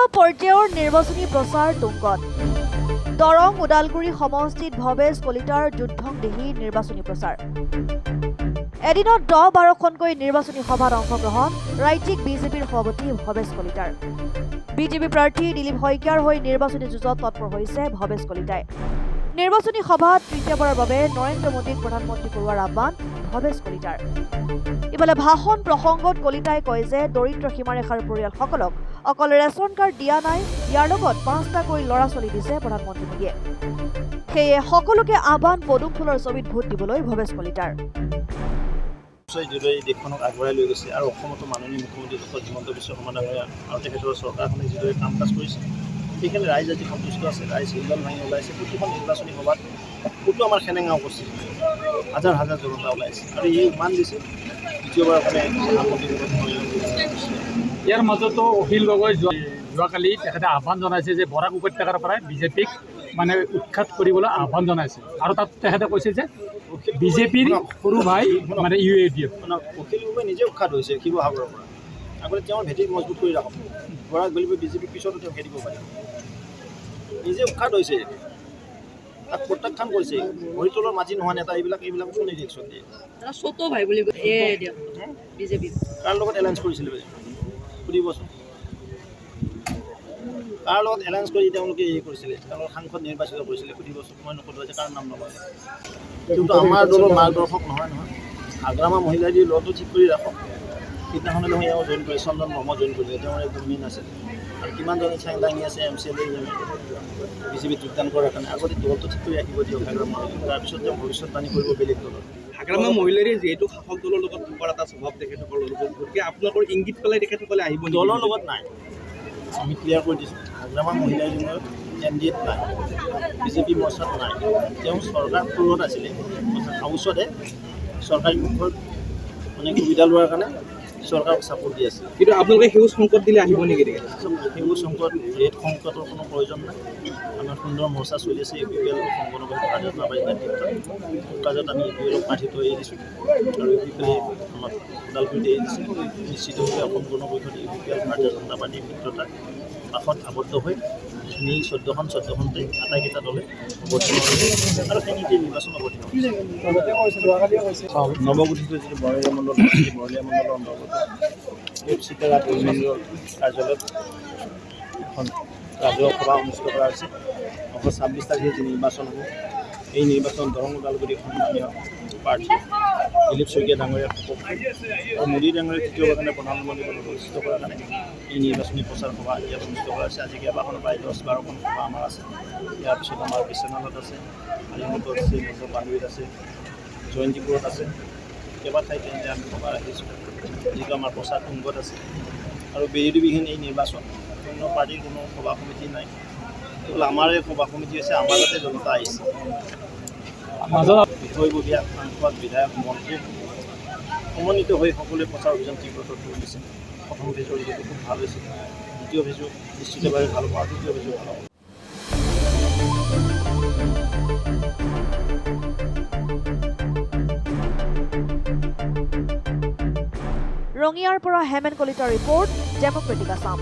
তৃতীয় পৰ্যায়ৰ নিৰ্বাচনী প্ৰচাৰ তুংগত দৰং ওদালগুৰি সমষ্টিত ভৱেশ কলিতাৰ যুদ্ধংদেহী নিৰ্বাচনী প্ৰচাৰ এদিনত 10-12খনকৈ নিৰ্বাচনী সভাত অংশগ্ৰহণ ৰাজ্যিক বিজেপিৰ সভাপতি ভৱেশ কলিতাৰ বিজেপি প্ৰাৰ্থী দিলীপ শইকীয়াৰ হৈ নিৰ্বাচনী যুঁজত তৎপৰ হৈছে ভৱেশ কলিতাই নিৰ্বাচনী সভাত তৃতীয়বাৰৰ বাবে নৰেন্দ্ৰ মোদীক প্ৰধানমন্ত্ৰী কৰোৱাৰ আহ্বান ভৱেশ কলিতাৰ ইফালে ভাষণ প্ৰসংগত কলিতাই কয় যে দৰিদ্ৰ সীমাৰেখাৰ পৰিয়ালসকলক অকল ৰেচন কাৰ্ড দিয়া নাই ইয়াৰ লগত 5টাকৈ ল'ৰা-ছোৱালী দিছে প্ৰধানমন্ত্ৰী মোদীয়ে সেয়ে সকলোকে আহ্বান পদুম ফুলৰ ছবিত ভোট দিবলৈ ভৱেশ কলিতাৰ দেশখনক আগবঢ়াই লৈ গৈছে আৰু অসমতো মাননীয় মুখ্যমন্ত্ৰী ডক্টৰ হিমন্ত বিশ্ব শৰ্মা ডাঙৰীয়া আৰু তেখেতৰ চৰকাৰখনে যিদৰে কাম কাজ কৰিছে সেইকাৰণে ৰাইজ আজি সন্তুষ্ট আছে ৰাইজ হিন্দল ভাঙি ওলাইছে প্ৰতিখন নিৰ্বাচনী সভাত ক'তো আমাৰ সেনেঙা উপস্থিত হাজাৰ হাজাৰ জনতা ওলাইছে আৰু এই উমান দিছে দ্বিতীয়বাৰ ইয়াৰ মাজতো অখিল গগৈ যোৱাকালি তেখেতে আহ্বান জনাইছে যে বৰাক উপত্যকাৰ পৰাই বিজেপিক মানে উৎখাত কৰিবলৈ আহ্বান জনাইছে আৰু তাত তেখেতে কৈছে যে বিজেপিৰ সৰু ভাই মানে UADF অখিল গগৈ নিজে উৎখাত হৈছে শিৱসাগৰৰ পৰা আগতে তেওঁৰ ভেটি মজবুত কৰি ৰাখক বৰাক বুলিব বিজেপিৰ পিছতো তেওঁ খেদিব পাৰে নিজে উৎখাত হৈছে তাক প্ৰত্যাখ্যান কৰিছে ভৰিতলৰ মাটি নোহোৱা নেতা এইবিলাক কোনে ৰিয়েকশ্যন দিয়ে কাৰ লগত এলায়েঞ্চ কৰিছিলে সুধিবচোন কাৰ লগত এলায়েঞ্চ কৰি তেওঁলোকে এই কৰিছিলে তেওঁলোকৰ সাংসদ নিৰ্বাচিত কৰিছিলে সুধিবচোন মই নক'লোঁ যে কাৰ নাম নকয় কিন্তু আমাৰ দলৰ মাৰ্গদৰ্শক নহয় আগ্ৰামা মহিলাইৰ ল'ৰাটো ঠিক কৰি ৰাখক সিদিনাখনে নহয় এওঁ জইন কৰি চন্দন ব্ৰহ্ম জইন কৰিলে তেওঁৰ একদম মেইন আছে আৰু কিমানজনে চেং দাঙি আছে MCLA বিজেপিত যোগদান কৰাৰ কাৰণে আগতে দলটো ঠিক কৰি ৰাখিব দিয়ক আগ্ৰামা তাৰপিছত তেওঁ ভৱিষ্যতবাণী কৰিব বেলেগ দলত আগ্ৰামা মহিলাৰী যিহেতু শাসক দলৰ লগত থকাৰ এটা স্বভাৱ তেখেতসকলৰ গতিকে আপোনালোকৰ ইংগিত পেলাই তেখেতসকলে আহিব দলৰ লগত নাই আমি ক্লিয়াৰ কৰি দিছোঁ আগ্ৰামা মহিলাৰীজনৰ কেণ্ডিডেট নাই বিজেপি মৰ্চাত নাই তেওঁ চৰকাৰ পুৰত আছিলে হাউচতে চৰকাৰী মুখত মানে সুবিধা লোৱাৰ কাৰণে চৰকাৰক ছাপোৰ্ট দি আছে কিন্তু আপোনালোকে সেউজ সংকট দিলে আহিব নেকি সেউজ সংকট ৰেড সংকটৰ কোনো প্ৰয়োজন নাই আমাৰ সুন্দৰ মৰ্চা চলি আছে APPL সম্পূৰ্ণভাৱে ভাৰতীয় জনতা পাৰ্টীৰ নেতৃত্বত কাজত আমি APPLক প্ৰাৰ্থিত্ব এৰি দিছোঁ আৰু APPL আমাক ওদালগুৰিতে এৰি দিছে নিশ্চিতভাৱে অসম গণ পৰিষদ APPL ভাৰতীয় জনতা পাৰ্টীৰ মিত্ৰতাৰ কাষত আবদ্ধ হৈ নি 14খনতে আটাইকেইটা দলে অৱতীৰ্ণ হৈছে আৰু সেইনীতি নিৰ্বাচন অৱতীৰ্ণ নৱগঠিত যিটো বৰলীয়া মণ্ডল বৰলীয়া মণ্ডলৰ অন্তৰ্গত চিটাৰা পৰিমণ্ডল কাৰ্যালয়ত এখন ৰাজহুৱা সভা অনুষ্ঠিত কৰা হৈছে 26 তাৰিখে যি নিৰ্বাচন হ'ব এই নিৰ্বাচন দৰং ওদালগুৰি সন্মানীয় প্ৰাৰ্থী দিলীপ শইকীয়া ডাঙৰীয়াক আৰু মোদী ডাঙৰীয়াক তৃতীয়বাৰৰ কাৰণে প্ৰধানমন্ত্ৰী পদত প্ৰতিষ্ঠিত কৰাৰ কাৰণে এই নিৰ্বাচনী প্ৰচাৰ সভা ইয়াত অনুষ্ঠিত কৰা হৈছে আজি কেইবাখন প্ৰায় 10-12খন সভা আমাৰ আছে ইয়াৰ পিছত আমাৰ বিশ্বনাথত আছে আলিমুগত আছে বান্দুৰিত আছে জয়ন্তীপুৰত আছে কেইবাঠাইত তেনেকৈ আমি সভা ৰাখিছোঁ যিটো আমাৰ প্ৰচাৰ তুংগত আছে আৰু বিৰোধীবিহীন এই নিৰ্বাচন অন্য পাৰ্টীৰ কোনো সভা সমিতি নাই কেৱল আমাৰ এই সভা সমিতি হৈছে আমাৰ যাতে জনতা আহিছে বিষয়ববীয়া সাংসদ বিধায়ক মন্ত্ৰী সমন্বিত হৈ সকলোৱে প্ৰচাৰ অভিযান তীব্ৰতৰ কৰি দিছে প্ৰথম ফেজৰ ৰিজাল্টটো খুব ভাল হৈছে দ্বিতীয় ফেজো নিশ্চিতভাৱে ভাল হ'ব আৰু তৃতীয় ফেজো ভাল হ'ব ৰঙিয়াৰ পৰা হেমেন কলিতাৰ ৰিপৰ্ট ডেমক্ৰেটিক আছাম।